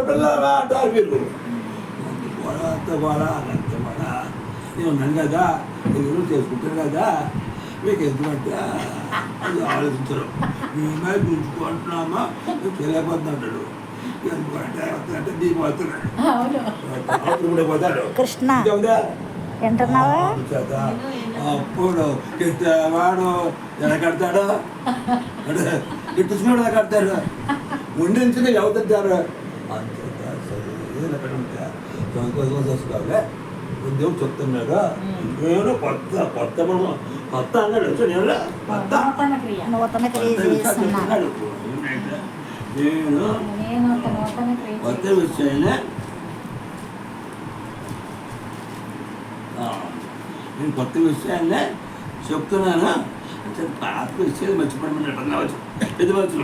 పిల్లవా అంటారు మీరు. అంత కూడా నేను ఉన్నాను కదా, ఎదురు చేసుకుంటాను కదా, మీకు ఎందుకంటే అది ఆలోచించరు. మేమే గుంజుకుంటున్నామా తెలియకపోతుంది అంటాడు. ఎందుకంటే అంటే నీకు వస్తున్నాడు కూడా పోతాడు. కృష్ణ అప్పుడు వాడు ఎలా కడతాడు, ఇట్టుకున్నాడు ఎలా కడతాడు, ఉండించుకుని ఎవతారు చూసుకోవాలి. దేవుడు చెప్తున్నాడు, నేను కొత్త కొత్త కొత్త అన్నాడు. నేను కొత్త విషయాన్ని నేను కొత్త విషయాన్ని చెప్తున్నాను అంటే పాత విషయాలు మర్చిపోవడం ఎదువచ్చు.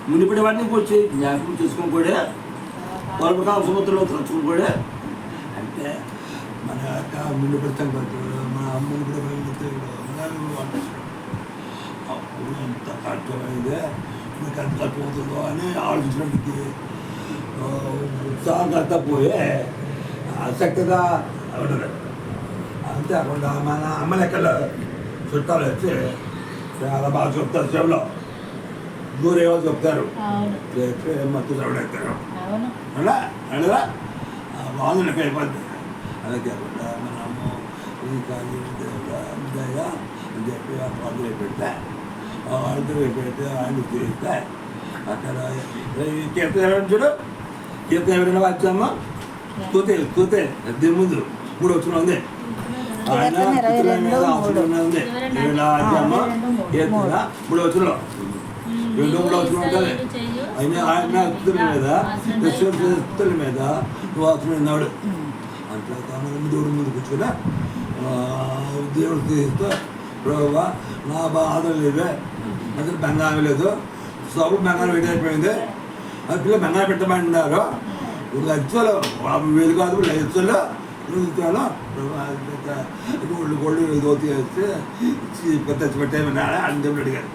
మునిపడి వాటిని వచ్చి జ్ఞాపకం చేసుకుని కూడా పొలపకాల సముద్రంలో తలుచుకుని కూడా అంటే మన యొక్క మునిపడతాం కదా, మన అమ్మని కూడా అప్పుడు ఎంత కష్టమైందే, మనకు ఎంత కష్టమవుతుందో అని ఆలోచించినప్పటికీ ఉత్సాహం అంతా పోయే ఆసక్తిగా ఉండదు. అంతేకాకుండా మన అమ్మ లెక్కలు చుట్టాలు వచ్చి చాలా బాగా చెప్తారు, చెవులో దూరేవో చెప్తారు, చెప్పి మత్తు చదవడెత్తారు అలా అలా బాగుంది అయిపోద్ది. అలా కాకుండా మనము ఇంకా అని చెప్పి అర్థం పెడితే అర్థం పెడితే ఆయన తీరిస్తే అక్కడ కీర్తన చూడు, కీర్తన ఎవరైనా వచ్చామా కూతే దీని ముందు 3 వచ్చిన ఉంది. ఆయన మీద ఉంది 3 వచ్చిన 2 వచ్చిన ఉంటుంది. ఆయన స్థుతుల మీద స్థుతుల మీద వాసన ఉన్నాడు. అంతే దేవుడు ముందు కూర్చుని దేవుడు తీస్తూ ప్రభు నా బాధలు లేవే, అసలు బెంగారం లేదు, సబ్బు బెంగారం పెట్టయిపోయింది, అది పిల్లలు బెంగారం పెట్టమంటున్నారు. ఇప్పుడు లక్షలు వేలు కాదు లక్షలు గోళ్ళు దోతి వేస్తే తెచ్చి పెట్టేమన్నా అని చెప్పి అడిగారు.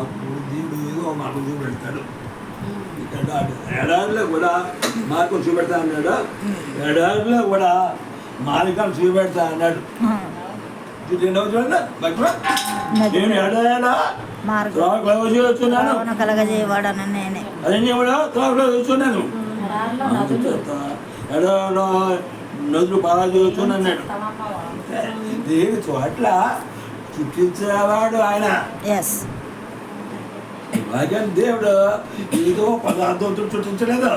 అప్పుడు దేవుడు ఏదో మార్గం చూపెడతాడు. ఇక్కడ ఎడారిలో కూడా మార్గం చూపెడతా అన్నాడు, ఎడారిలో కూడా మార్గాలు చూపెడతా అన్నాడు. నేను ఎడారిలో కలగజేయవాడను నేనే అదే కూడా చూస్తున్నాను, ఎడారిలో నదులు బాగా చూస్తున్నాను అన్నాడు. దేని చోట్ల చుట్టించేవాడు ఆయన. దేవుడు ఏదో పదార్థంతో చుట్టించలేదు,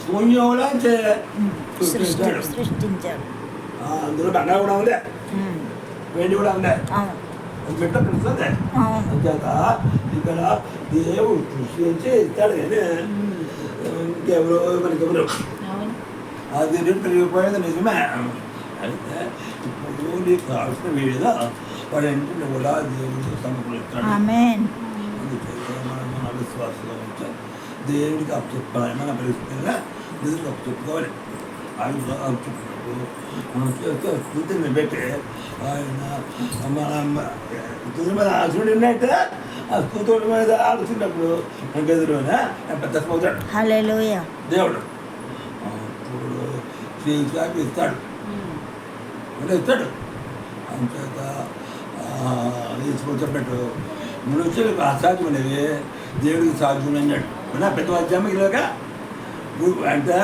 శూన్యంలో సృష్టించాడు. అందులో బంగారం కూడా ఉంది, వెండి కూడా ఉంది, బిడ్డ పిలుస్తుంది. అంచేత ఇక్కడ దేవుడు సృష్టించి ఇస్తాడు కానీ ఇంకెవరో మనకెవరు అది పెరిగిపోయేది నిజమే. అయితే ఇప్పుడు నీకు కావాల్సిన వీడిదా వాడు ఏంటంటే కూడా దేవుడు సమకూరుస్తాడు. మన విశ్వాసంలో ఉంటే దేవుడికి అప్పచెప్పాలి, మన పరిస్థితిగా దేవుడికి అప్పచెప్పుకోవాలి. ఆయన అప్పచెప్పినప్పుడు మనం చేస్తే స్థితిని పెట్టి ఆయన మన స్థితి మీద ఆశుడు ఉన్నట్టే ఆ స్థుతుడి మీద ఆలోచించినప్పుడు మనకు ఎదురునే పెద్ద అవుతాడు దేవుడు. అప్పుడు శ్రీకాకి ఇస్తాడు అంటే ఇస్తాడు. అంచేత తీసుకొచ్చేటట్టు మనుషులకు అసాధ్యం అనేవి దేవుడికి సాధ్యం అన్నాడు. పెద్ద అధ్యామికలోగా అంటే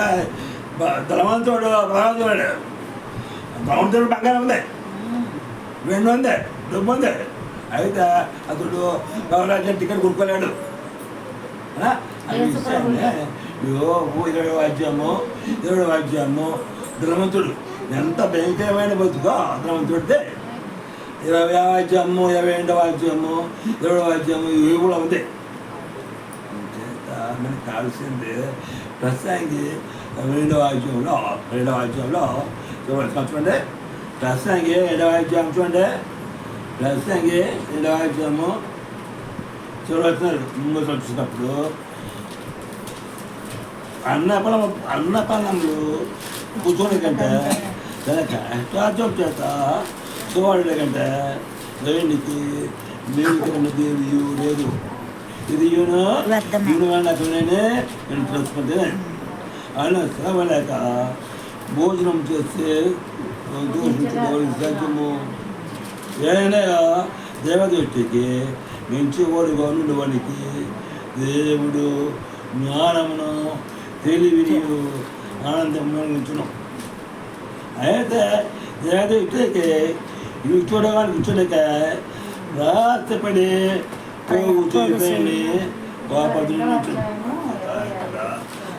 ధనవంతుడు భగవంతుడు భగవంతుడు బంగారం ఉంది, వెండి ఉంది, డబ్బు ఉంది. అయితే అతడు గౌరాజ్యం టికెట్ కొనుక్కోలేడు. అది విషయాన్ని 20 వాద్యము ధనవంతుడు ఎంత భయంకరమైన బతుకో ధనవంతుడితే 20 వాద్యము 22 వాద్యము 20 వాద్యము ఇవి కూడా ఉంది. మనకు కావాల్సింది ప్రస్తుతానికి 2వ వాద్యంలో చూడండి, ప్రస్తుతానికి 2వ వాద్యం చూడండి, ప్రస్తుతానికి 2వ వాద్యము చూడవచ్చినారు. ముందు వచ్చినప్పుడు అన్నపానములు కూర్చోని కంటే కష్టార్జం చేత చూడలే కంటే దేవునికి దేవుడు లేదు. ఇది వ్యర్థమే. నాకునే నేను తెలుసుకుంటే ఆయన సేవలేక భోజనం చేస్తే సత్యము ఏదైనా దేవదృష్టికి మంచివాడుగా నుండివానికి దేవుడు జ్ఞానమును తెలివిని ఆనందమును ఉంచును. అయితే దేవదృష్టికి ఇవి చూడక రాత్రిపడి పోగు చేయని పాపడుచు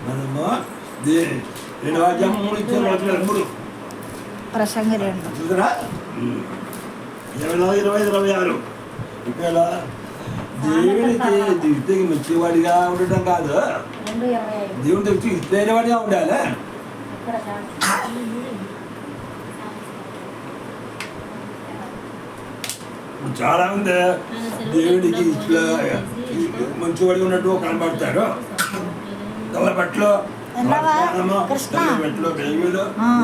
మనము రెండు వాక్యం 3 ప్రసంగి 2 చూసారా 24, 25, 26 ఇక్కడ దేవునికి దృష్టికి మెచ్చేవాడిగా ఉండటం కాదు, దేవుని దృష్టికి ఇష్టమైన వాడిగా ఉండాలి. చాలా మంది దేవుడికి ఇట్లా మంచివాడిగా ఉన్నట్టు కనబడతారు. ఎవరి బట్టలు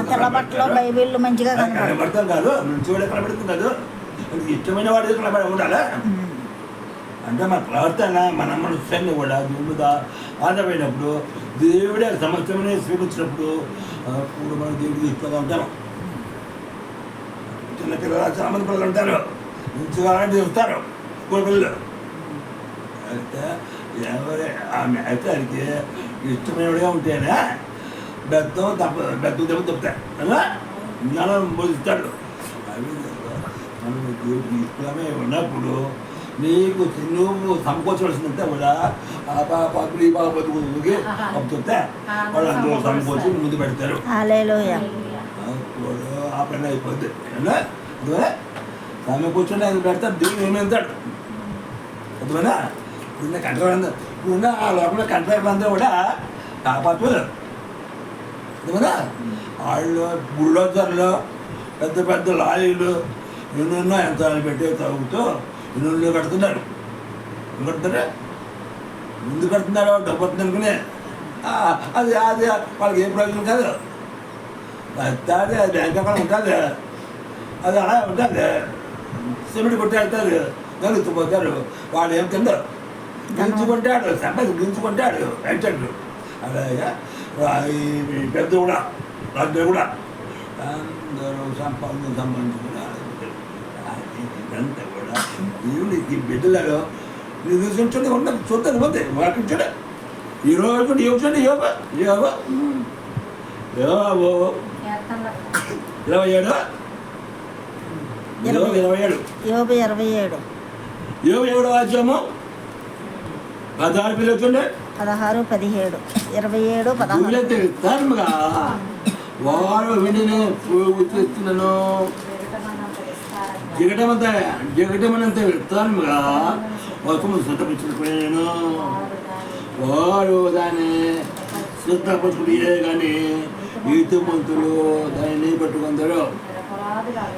తెల్లబట్టలో బైబిల్ మంచిగా కనబడతాం కాదు, మంచివాడే కనబడుతుంది కాదు, ఇష్టమైన వాడిగా కనబడి ఉండాలి. అంటే మన ప్రవర్తన మన మనస్సాన్ని కూడా దేవుడి మీద ఆధారమైనప్పుడు దేవుడే సమస్యమనే స్వీకరించినప్పుడు అప్పుడు మన దేవుడికి ఇష్టంగా ఉంటాం. చిన్న పిల్లలు చాలా మంది పిల్లలు ఉంటారు, మంచిగా చూస్తారు స్కూల్ పిల్లలు. అయితే ఎవరి ఆమె అయితే ఆయనకి ఇష్టమైనవిగా ఉంటేనే బెత్తం దెబ్బ తప్పుతాయి కదా, జ్ఞానం బోధిస్తాడు. అవి మనం దేవుడికి ఇష్టమే ఉన్నప్పుడు నీకు నువ్వు సంకోచవలసిందంటే కూడా ఆ పాపలు ఈ పాపకి చెప్తే వాళ్ళు అందులో సంకోచి ముందు పెడతారు. ఆ పని అయిపోద్ది. ఆమె కూర్చొని ఆయన పెడతాడు, దేవుడు ఏమి వెళ్తాడు అర్థమైనా. ఇప్పుడు కంట్రోల్ ఇప్పుడు ఆ లోపల కంట్రోల్ అంతా కూడా కాపాడుకోలేరు అర్థమైనా. వాళ్ళు బుల్డోజర్లు పెద్ద పెద్ద లారీలు ఎన్నెన్నో యంత్రాలు పెట్టి తాగుతూ ఇల్లు కడుతున్నారు. ముందు కడుతున్నారు డబ్బు వస్తుంది అనుకునే అది అది వాళ్ళకి ఏం ప్రయోజనం కాదు. అది అది బ్యాంక్ అకౌంట్ ఉంటుంది, అది అలా ఉంటుంది. సిమెంట్ కొట్టేస్తారు, గెలుచుపోతారు. వాడు ఏం తిండరు, గించుకుంటాడు, సంపద గించుకుంటాడు వెంటడు. అలాగే పెద్ద కూడా రాజు కూడా అందరూ సంపాదించుకున్నారు. ఇదంతా కూడా దేవునికి బిడ్డలలో చూడండి ఉండదు చూద్దాను పోతే వాటి చూడ ఈరోజు కూడా చూడండి యోగో 27 వాక్యము 16 పిల్లలు చూడండి 16, 17, 27, 16 వారు విడిని చేస్తున్నాను. జగటమనంత విస్తారముగా వసము సిద్ధపరచుకున్నాను. వారు దాన్ని సిద్ధపరచుకునే కానీ నీతిమంతులు దాన్ని పట్టుకుందరు,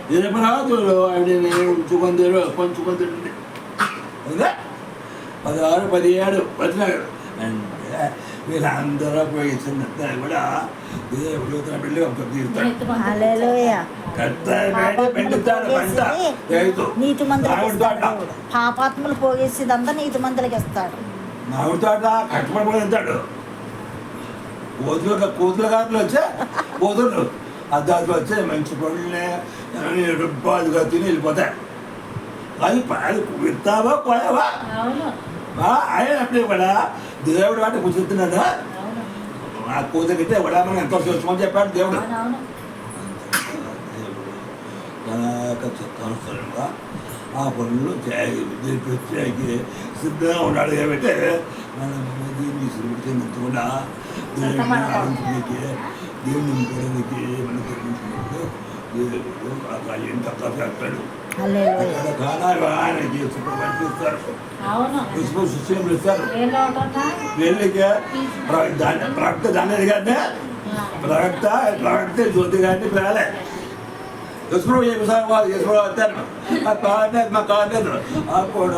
నిరపరాధులు ఆవిడని ఉంచుకుందరు పంచుకుందరు. 16, 17, 16 అంటే వీళ్ళందరూ పోయినంతా కూడా దేవుడు తన బిడ్డలు పాపాత్ములు పోగేసేదంతా నీతి మంతులకి ఇస్తాడు. మామిడి తోట కట్టుబడి వెళ్తాడు. కోతుల గారులు వచ్చే కోతులు అద్దాలు వచ్చే మంచి పళ్ళని రూపాయలుగా తిని వెళ్ళిపోతాయి. అది విత్తావా పోయావా అయినప్పుడు కూడా దేవుడు వాటి కూర్చున్నాడు. ఆ కూతురికితే కూడా మనం ఎంతో చూసుకోమని చెప్పాడు దేవుడు. చిత్తానుసరంగా ఆ పనులు ప్రత్యేకి సిద్ధంగా ఉన్నాడు. కాబట్టి మనం దీన్ని చెందించకుండా దేవుడిని ఆనందించడానికి దేవుడిని నింపడానికి మనం తెలిపించినప్పుడు దేవుడు ఆ ఎంత చేస్తాడు. ఆయనకి పంపిస్తారు, శిష్యులు ఇస్తారు. వెళ్ళికి ప్రవక్త దాని కానీ ప్రవక్త జ్యోతి కానీ పిల్లలే యశ్వరావు యశ్వరావు వస్తారు. మా కాలేదు అప్పుడు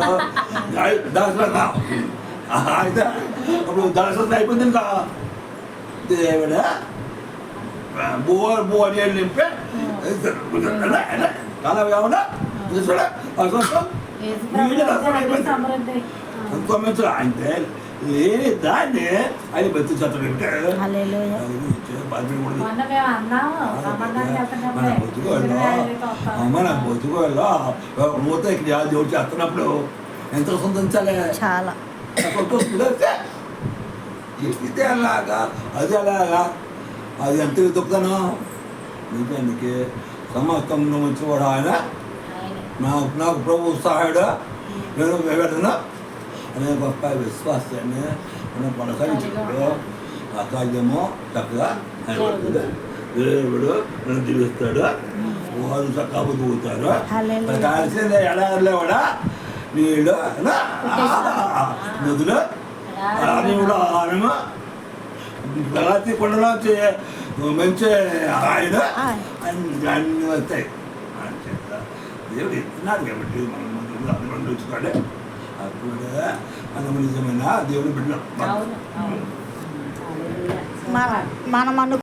దాసరా అయితే అప్పుడు దాసరా అయిపోయింది. ఇంకా దేవుడు బోర్ నింపి కాలం కాకుండా సంతోషించు అంటే లేని దాన్ని ఆయన బతి చట్టం ఏమిటాడు హల్లెలూయా. మన బతుకోలో మూత ఇక్కడ దేవుడు చేస్తున్నప్పుడు ఎంత సంతోషించాలి. చాలా ఇది అలాగా అది అలాగా అది ఎంత దుఃఖను నిజానికి సమస్తంలో వచ్చి కూడా ఆయన నాకు ప్రభు సహాయుడు నేను వెళ్ళను అనే గొప్ప విశ్వాసాన్ని మనం కొనసాగించినప్పుడు ఆ కార్యము చక్కగా నిలబడుతుంది. దేవుడు నన్ను దీవిస్తాడు, వారు చక్కగా బతుకుతారు. కాల్సిందే ఎడారిలో కూడా నీళ్ళు నదులు కూడా ఆనము ప్రగతి కొండలో మంచి ఆయన అన్నీ వస్తాయి. దేవుడు ఇస్తున్నాడు కాబట్టి మనం అందులో వచ్చుకోండి. అప్పుడు మనం నిజమైన దేవుడు బిడ్డ మనం